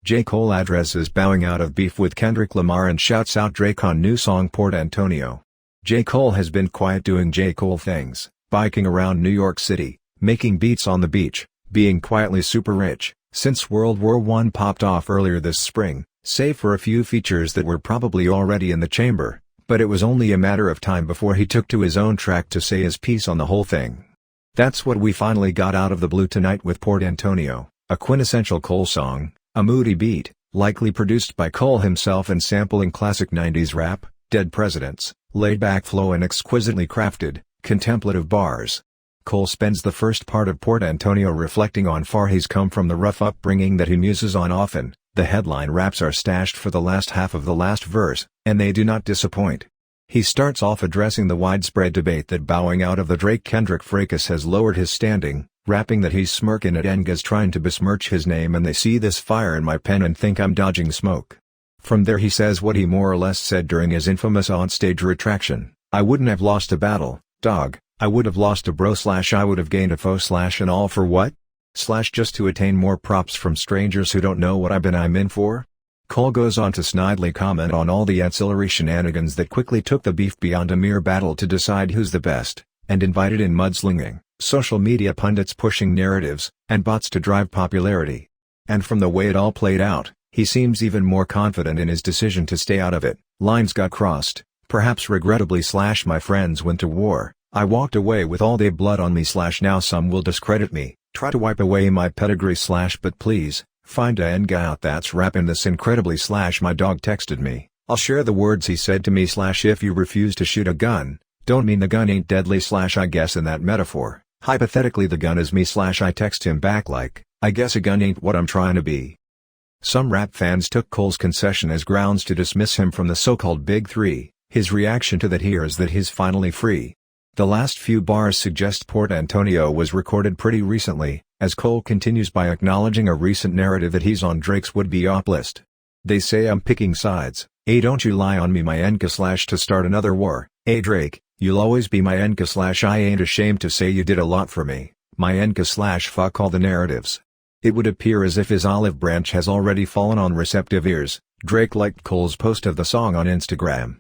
J. Cole addresses bowing out of beef with Kendrick Lamar and shouts out Drake on new song Port Antonio. J. Cole has been quiet doing J. Cole things, biking around New York City, making beats on the beach, being quietly super rich, since World War I popped off earlier this spring, save for a few features that were probably already in the chamber, but it was only a matter of time before he took to his own track to say his piece on the whole thing. That's what we finally got out of the blue tonight with Port Antonio, a quintessential Cole song, a moody beat, likely produced by Cole himself and sampling classic 90s rap, Dead Presidents, laid-back flow and exquisitely crafted, contemplative bars. Cole spends the first part of Port Antonio reflecting on far he's come from the rough upbringing that he muses on often. The headline raps are stashed for the last half of the last verse, and they do not disappoint. He starts off addressing the widespread debate that bowing out of the Drake-Kendrick fracas has lowered his standing, rapping that he's smirkin at n-ggas trying to besmirch his name and they see this fire in my pen and think I'm dodging smoke. From there he says what he more or less said during his infamous onstage retraction: I wouldn't have lost a battle, dog, I would have lost a bro / I would have gained a foe / and all for what? / just to attain more props from strangers who don't know what I'm in for? Cole goes on to snidely comment on all the ancillary shenanigans that quickly took the beef beyond a mere battle to decide who's the best, and invited in mudslinging, social media pundits pushing narratives, and bots to drive popularity. And from the way it all played out, he seems even more confident in his decision to stay out of it. Lines got crossed, perhaps regrettably / my friends went to war, I walked away with all their blood on me / now some will discredit me, try to wipe away my pedigree / but please, find a n-ggas out that's rapping this incredibly / my dog texted me, I'll share the words he said to me / if you refuse to shoot a gun, don't mean the gun ain't deadly / I guess in that metaphor, hypothetically the gun is me / I text him back like, I guess a gun ain't what I'm trying to be. Some rap fans took Cole's concession as grounds to dismiss him from the so-called Big Three. His reaction to that here is that he's finally free. The last few bars suggest Port Antonio was recorded pretty recently, as Cole continues by acknowledging a recent narrative that he's on Drake's would-be op list. They say I'm picking sides, don't you lie on me my n-ggas / to start another war, Drake, you'll always be my n-ggas / I ain't ashamed to say you did a lot for me, my n-ggas / fuck all the narratives. It would appear as if his olive branch has already fallen on receptive ears. Drake liked Cole's post of the song on Instagram,